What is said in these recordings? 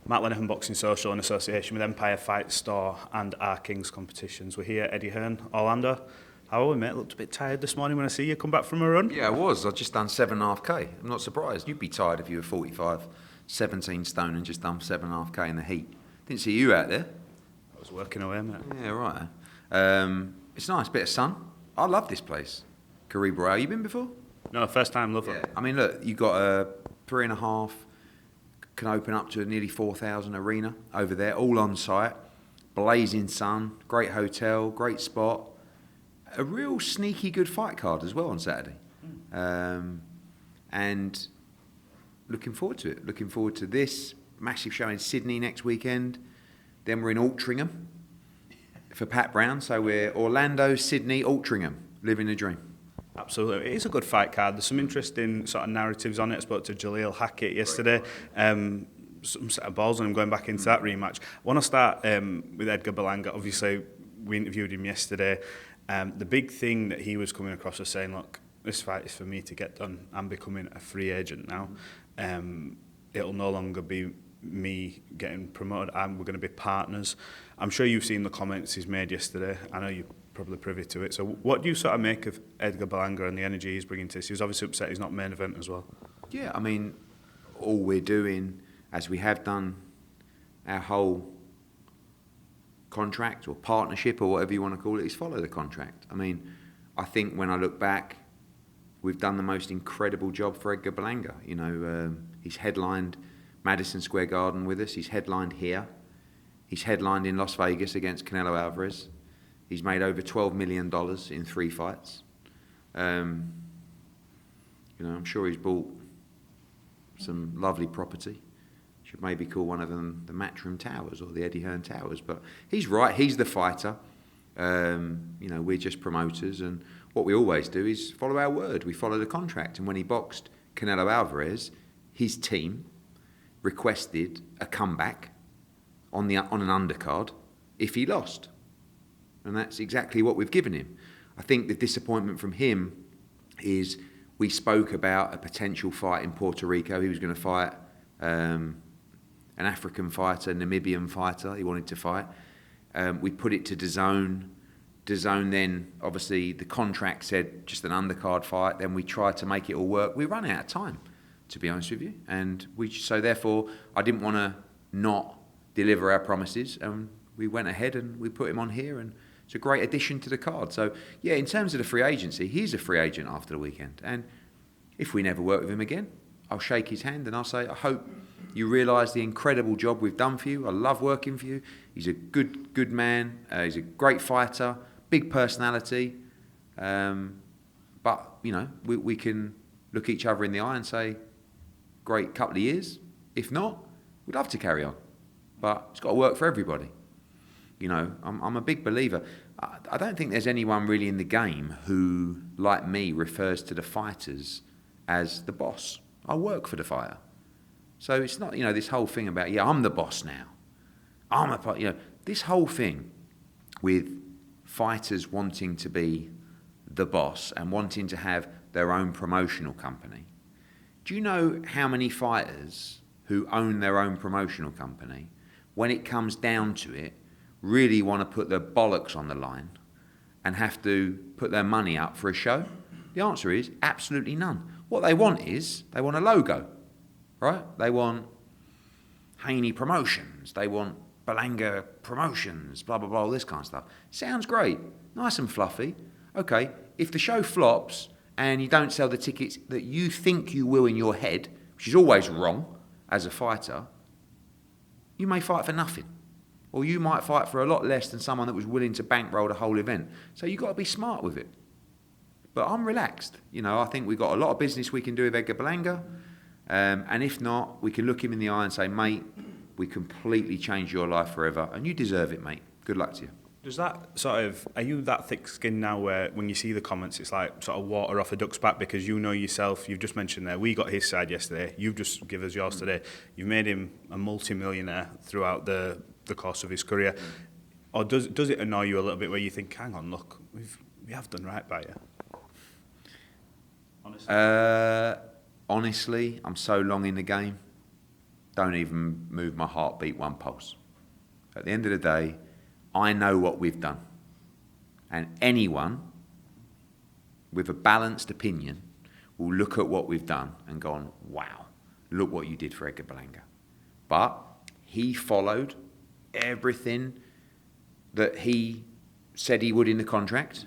Matt Lenihan Boxing Social in association with Empire Fight Store and Our Kings Competitions. We're here, Eddie Hearn, Orlando. How are we, mate? Looked a bit tired this morning when I see you come back from a run. Yeah, I was. I've just done 7.5k. I'm not surprised. You'd be tired if you were 45, 17 stone and just done 7.5k in the heat. Didn't see you out there. I was working away, mate. Yeah, right. It's nice, bit of sun. I love this place. Caribe Royale. You been before? No, first time, love it. I mean, look, you got a 3.5, can open up to a nearly 4,000 arena over there, all on site. Blazing sun, great hotel, great spot. A real sneaky good fight card as well on Saturday. And looking forward to it. Looking forward to this. Massive show in Sydney next weekend. Then we're in Altrincham for Pat Brown. So we're Orlando, Sydney, Altrincham. Living the dream. Absolutely. It is a good fight card. There's some interesting sort of narratives on it. I spoke to Jaleel Hackett yesterday. Some set of balls on him going back into that rematch. I want to start with Edgar Berlanga. Obviously, we interviewed him yesterday. The big thing that he was coming across was saying, look, this fight is for me to get done. I'm becoming a free agent now. It'll no longer be me getting promoted. We're going to be partners. I'm sure you've seen the comments he's made yesterday. I know you're probably privy to it. So what do you sort of make of Edgar Berlanga and the energy he's bringing to this? He was obviously upset he's not main event as well. Yeah, I mean, all we're doing, as we have done our whole contract or partnership or whatever you want to call it, is follow the contract. I mean, I think when I look back, we've done the most incredible job for Edgar Berlanga. You know, he's headlined Madison Square Garden with us. He's headlined here. He's headlined in Las Vegas against Canelo Alvarez. He's made over $12 million in 3 fights. You know, I'm sure he's bought some lovely property. Should maybe call one of them the Matchroom Towers or the Eddie Hearn Towers. But he's right. He's the fighter. You know, we're just promoters, and what we always do is follow our word. We follow the contract. And when he boxed Canelo Alvarez, his team requested a comeback on an undercard if he lost. And that's exactly what we've given him. I think the disappointment from him is we spoke about a potential fight in Puerto Rico. He was going to fight an African fighter, Namibian fighter he wanted to fight. We put it to DAZN. DAZN then, obviously, the contract said just an undercard fight. Then we tried to make it all work. We ran out of time, to be honest with you. And so therefore, I didn't want to not deliver our promises. And we went ahead and we put him on here, and it's a great addition to the card. So, yeah, in terms of the free agency, he's a free agent after the weekend. And if we never work with him again, I'll shake his hand and I'll say, I hope you realise the incredible job we've done for you. I love working for you. He's a good man. He's a great fighter, big personality. But, you know, we can look each other in the eye and say, great couple of years. If not, we'd love to carry on. But it's got to work for everybody. You know, I'm a big believer. I don't think there's anyone really in the game who, like me, refers to the fighters as the boss. I work for the fighter. So it's not, you know, this whole thing about, yeah, I'm the boss now. You know, this whole thing with fighters wanting to be the boss and wanting to have their own promotional company. Do you know how many fighters who own their own promotional company, when it comes down to it, really want to put their bollocks on the line and have to put their money up for a show? The answer is absolutely none. What they want is, they want a logo, right? They want Haney Promotions, they want Berlanga Promotions, blah, blah, blah, all this kind of stuff. Sounds great, nice and fluffy. Okay, if the show flops and you don't sell the tickets that you think you will in your head, which is always wrong as a fighter, you may fight for nothing. Or you might fight for a lot less than someone that was willing to bankroll the whole event. So you've got to be smart with it. But I'm relaxed. You know, I think we've got a lot of business we can do with Edgar Berlanga. And if not, we can look him in the eye and say, mate, we completely changed your life forever. And you deserve it, mate. Good luck to you. Does that sort of, are you that thick-skinned now where when you see the comments, it's like sort of water off a duck's back because you know yourself, you've just mentioned there, we got his side yesterday, you've just given us yours today. You've made him a multi-millionaire throughout the course of his career. Or does it annoy you a little bit where you think, hang on, look, we have done right by you? Honestly? Honestly, I'm so long in the game. don't even move my heartbeat one pulse. At the end of the day, I know what we've done. And anyone with a balanced opinion will look at what we've done and go on, wow, look what you did for Edgar Berlanga. But he followed everything that he said he would in the contract,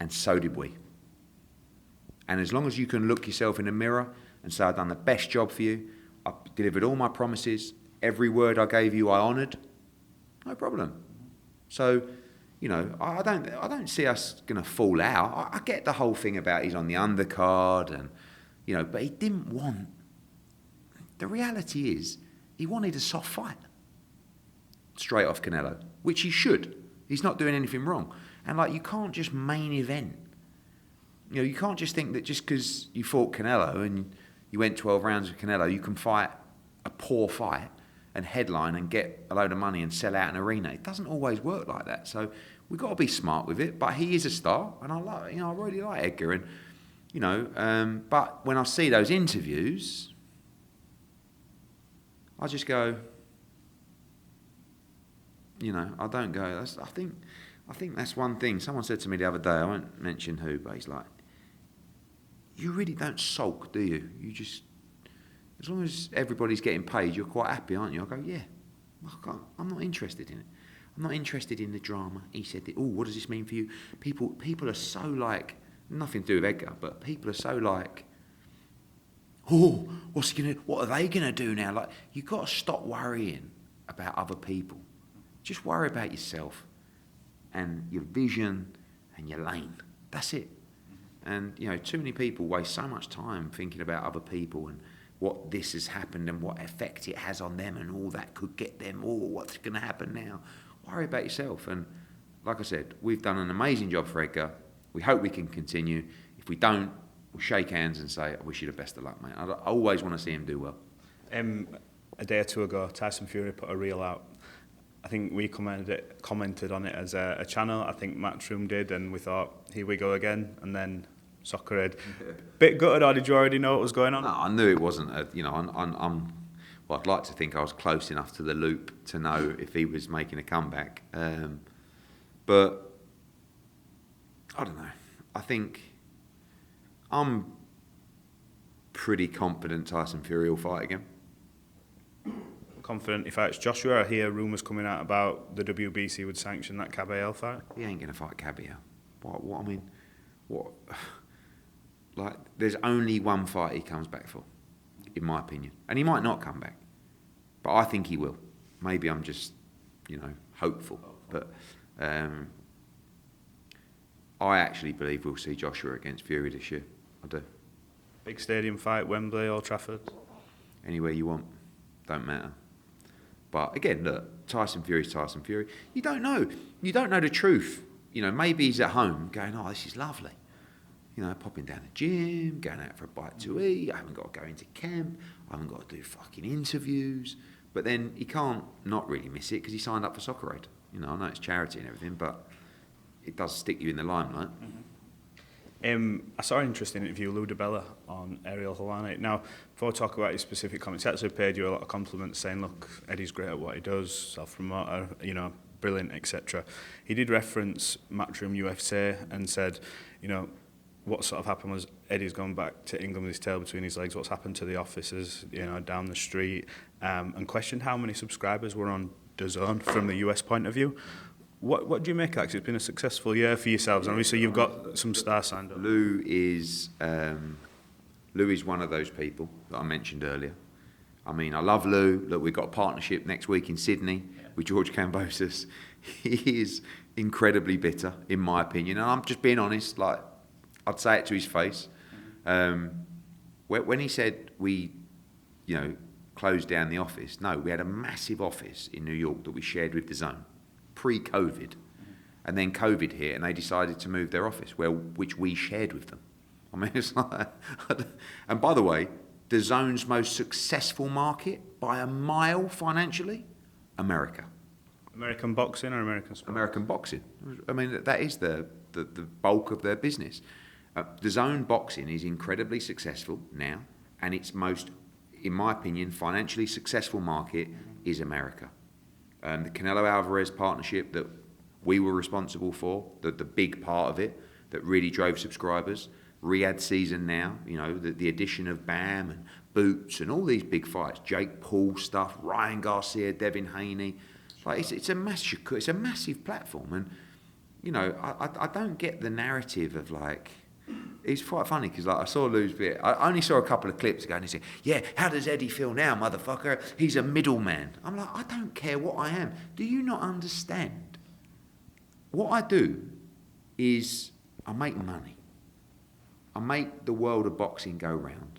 and so did we. And as long as you can look yourself in the mirror and say, I've done the best job for you, I delivered all my promises, every word I gave you I honoured, no problem. So, you know, I don't see us going to fall out. I get the whole thing about he's on the undercard and, you know, but he didn't want... The reality is, he wanted a soft fight straight off Canelo, which he should. He's not doing anything wrong. And, like, you can't just main event. You know, you can't just think that just because you fought Canelo and you went 12 rounds with Canelo, you can fight a poor fight and headline and get a load of money and sell out an arena. It doesn't always work like that. So we've got to be smart with it. But he is a star, and I really like Edgar. And, you know, but when I see those interviews, I just go, you know, I don't go. I think that's one thing. Someone said to me the other day, I won't mention who, but he's like, you really don't sulk, do you? You just, as long as everybody's getting paid, you're quite happy, aren't you? I go, yeah. I'm not interested in it. I'm not interested in the drama. He said, oh, what does this mean for you? People are so like, nothing to do with Edgar, but people are so like, oh, what are they gonna do now? Like, you've got to stop worrying about other people. Just worry about yourself and your vision and your lane. That's it. And, you know, too many people waste so much time thinking about other people and what this has happened and what effect it has on them and all that could get them, or what's going to happen now. Worry about yourself. And like I said, we've done an amazing job for Edgar. We hope we can continue. If we don't, we'll shake hands and say, I wish you the best of luck, mate. I always want to see him do well. A day or two ago, Tyson Fury put a reel out. I think we commented on it as a channel. I think Matchroom did, and we thought, here we go again. And then Soccerhead. Bit gutted, or did you already know what was going on? No, I knew it wasn't. Well, I'd like to think I was close enough to the loop to know if he was making a comeback. But I don't know. I think I'm pretty confident Tyson Fury will fight again. Confident he fights Joshua. I hear rumours coming out about the WBC would sanction that Caballero fight. He ain't going to fight Caballero. What? Like, there's only one fight he comes back for, in my opinion. And he might not come back, but I think he will. Maybe I'm just, you know, hopeful. But I actually believe we'll see Joshua against Fury this year. I do. Big stadium fight, Wembley, Old Trafford. Anywhere you want, don't matter. But again, look, Tyson Fury's Tyson Fury. You don't know. You don't know the truth. You know, maybe he's at home going, oh, this is lovely. You know, popping down the gym, going out for a bite to eat. I haven't got to go into camp. I haven't got to do fucking interviews. But then he can't not really miss it because he signed up for Soccerhead. You know, I know it's charity and everything, but it does stick you in the limelight. Mm-hmm. I saw an interesting interview, Lou DiBella, on Ariel Helwani. Now, before I talk about his specific comments, he actually paid you a lot of compliments saying, look, Eddie's great at what he does, self-promoter, you know, brilliant, etc. He did reference Matchroom USA and said, you know, what sort of happened was Eddie's gone back to England with his tail between his legs, what's happened to the offices, you know, down the street, and questioned how many subscribers were on DAZN from the US point of view. What do you make of that? 'Cause it's been a successful year for yourselves, and obviously you've got some stars signed up. Lou is one of those people that I mentioned earlier. I mean, I love Lou. Look, we've got a partnership next week in Sydney with George Kambosos. He is incredibly bitter, in my opinion, and I'm just being honest. Like, I'd say it to his face. When he said we, you know, closed down the office, no, we had a massive office in New York that we shared with DAZN pre-COVID, and then COVID hit, and they decided to move their office, which we shared with them. I mean, it's like, and by the way, DAZN's most successful market by a mile financially, America. American boxing or American sport? American boxing. I mean, that is the bulk of their business. DAZN boxing is incredibly successful now, and its most in my opinion, financially successful market is America. The Canelo Alvarez partnership that we were responsible for, the big part of it that really drove subscribers. Riyadh season now, you know, the addition of Bam and Boots and all these big fights, Jake Paul stuff, Ryan Garcia, Devin Haney, like it's a massive platform, and you know I don't get the narrative of like. It's quite funny because like I saw Lou's bit. I only saw a couple of clips ago, and he said, "Yeah, how does Eddie feel now, motherfucker? He's a middleman." I'm like, I don't care what I am. Do you not understand? What I do is I make money. I make the world of boxing go round.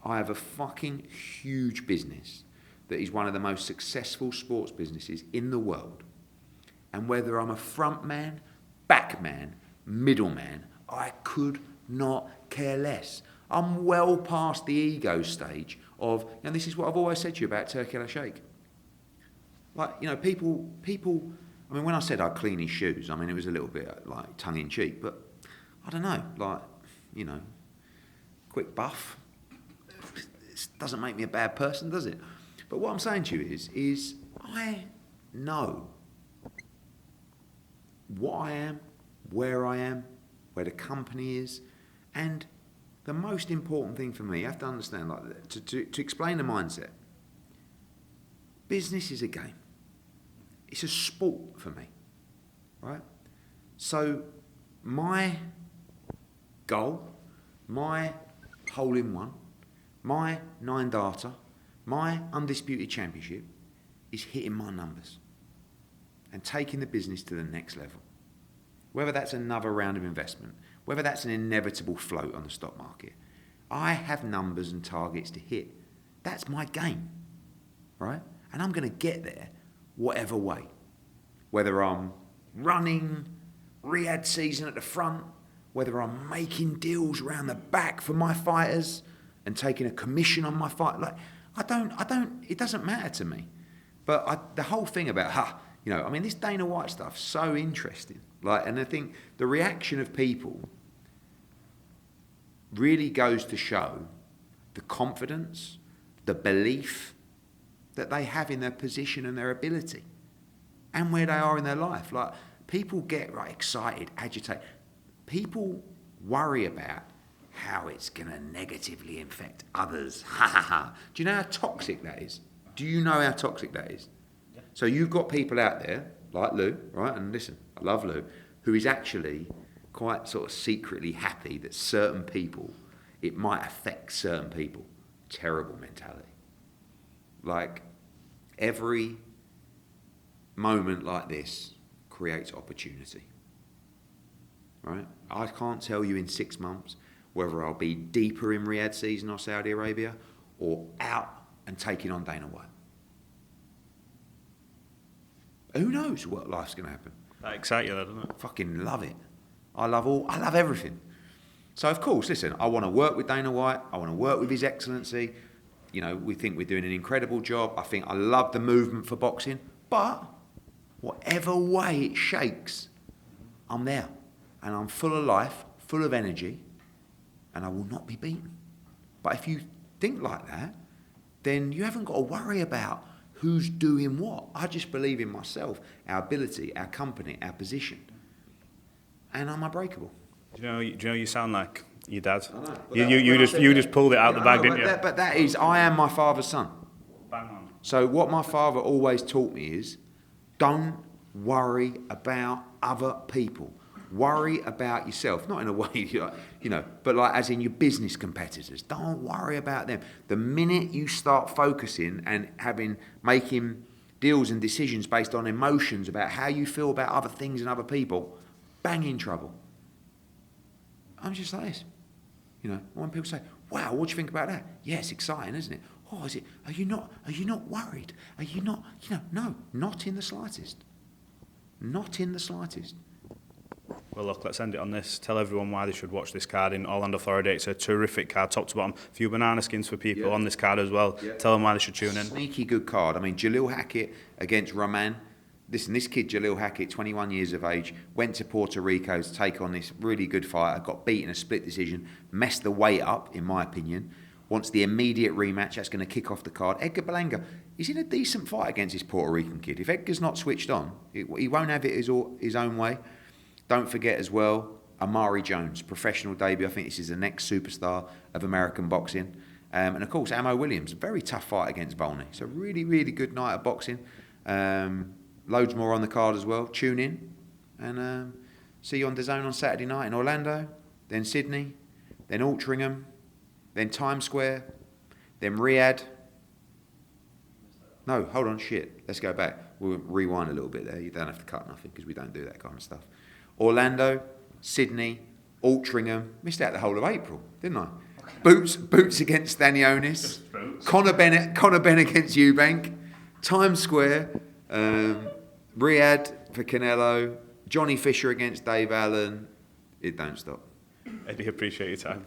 I have a fucking huge business that is one of the most successful sports businesses in the world. And whether I'm a front man, back man, middle man, I could not care less. I'm well past the ego stage of, and this is what I've always said to you about Turki al-Sheikh. Like, you know, people, I mean, when I said I'd clean his shoes, I mean, it was a little bit like tongue in cheek, but I don't know, like, you know, quick buff. It doesn't make me a bad person, does it? But what I'm saying to you is I know what I am, where the company is, and the most important thing for me, you have to understand, like to explain the mindset. Business is a game. It's a sport for me, right? So my goal, my hole-in-one, my 9-darter, my undisputed championship is hitting my numbers and taking the business to the next level. Whether that's another round of investment, whether that's an inevitable float on the stock market, I have numbers and targets to hit. That's my game, right? And I'm going to get there whatever way. Whether I'm running Riyadh season at the front, whether I'm making deals around the back for my fighters and taking a commission on my fight, like it doesn't matter to me. But the whole thing about, you know, I mean, this Dana White stuff's so interesting. Like, and I think the reaction of people really goes to show the confidence, the belief that they have in their position and their ability and where they are in their life. Like, people get excited, agitated. People worry about how it's going to negatively affect others. Do you know how toxic that is? Do you know how toxic that is? Yeah. So you've got people out there, like Lou, right? And listen, I love Lou, who is actually quite sort of secretly happy that certain people, it might affect certain people. Terrible mentality. Like, every moment like this creates opportunity. Right? I can't tell you in 6 months whether I'll be deeper in Riyadh season or Saudi Arabia or out and taking on Dana White. Who knows what life's going to happen? That excites you, doesn't it? I fucking love it. I love everything. So of course, listen, I want to work with Dana White. I want to work with His Excellency. You know, we think we're doing an incredible job. I think I love the movement for boxing. But whatever way it shakes, I'm there. And I'm full of life, full of energy, and I will not be beaten. But if you think like that, then you haven't got to worry about who's doing what. I just believe in myself, our ability, our company, our position. And I'm unbreakable. Do you know you sound like your dad? I know. You just pulled it out the bag, didn't you? But that is, I am my father's son. Bang on. So what my father always taught me is, don't worry about other people. Worry about yourself, not in a way, you know, but like as in your business competitors. Don't worry about them. The minute you start focusing and making deals and decisions based on emotions about how you feel about other things and other people, bang in trouble. I'm just like this. You know, when people say, "Wow, what do you think about that?" Yeah, it's exciting, isn't it? Oh, is it? Are you not worried? Are you not? You know, no, not in the slightest. Not in the slightest. Well, look, let's end it on this. Tell everyone why they should watch this card in Orlando, Florida. It's a terrific card, top to bottom. A few banana skins for people on this card as well. Yeah. Tell them why they should tune in. Sneaky good card. I mean, Jalil Hackett against Rahman. Listen, this kid, Jalil Hackett, 21 years of age, went to Puerto Rico to take on this really good fighter, got beaten a split decision, messed the weight up, in my opinion. wants the immediate rematch. That's going to kick off the card. Edgar Berlanga, he's in a decent fight against this Puerto Rican kid. If Edgar's not switched on, he won't have it his own way. Don't forget as well, Amari Jones, professional debut. I think this is the next superstar of American boxing. And of course, Amo Williams, very tough fight against Bolney. So really, really good night of boxing. Loads more on the card as well. Tune in and see you on DAZN on Saturday night in Orlando, then Sydney, then Altrincham, then Times Square, then Riyadh. No, hold on, shit. Let's go back. We'll rewind a little bit there. You don't have to cut nothing because we don't do that kind of stuff. Orlando, Sydney, Altrincham. Missed out the whole of April, didn't I? Boots against Stanionis. Conor Benn against Eubank. Times Square. Riyadh for Canelo. Johnny Fisher against Dave Allen. It don't stop. Eddie, appreciate your time.